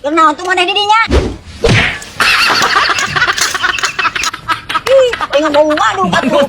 Kenal tuh mana didinya? Ih, pengen bau madu atuh.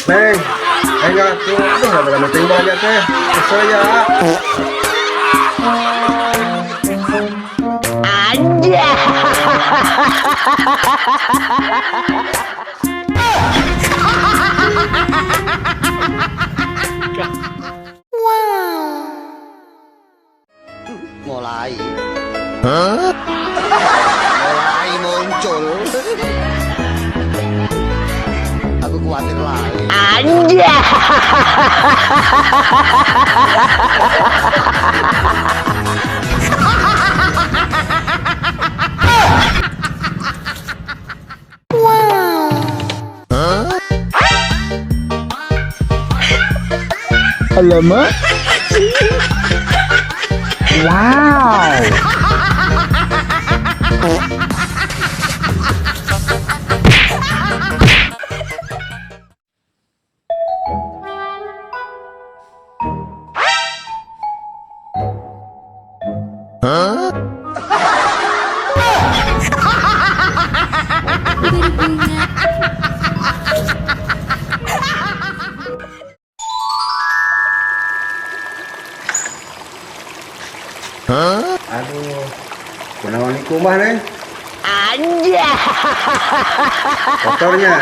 Neng, enggak tuh, aduh ada meeting banyak teh, kesel ya. Mulai muncul. Aku khawatir lagi. Alamak. Wow. Aduh, kenawan di rumah neng. Kotornya.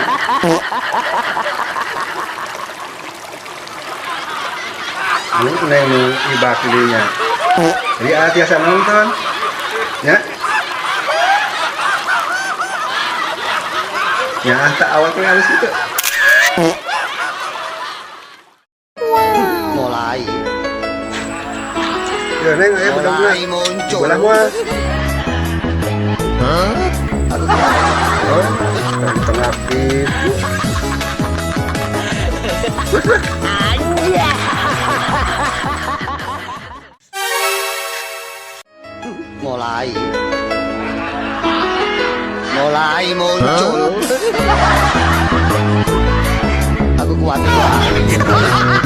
Ini neng ibak dirinya. Jadi hati-hati nonton. Ya. Ya, tak awal tuh harus itu. Mulai Ya neng, ayo benar-benar. muncul. Bola gua. Aku khawatir. Oh, tengah aktif. Mulai muncul. Aku khawatir lagi.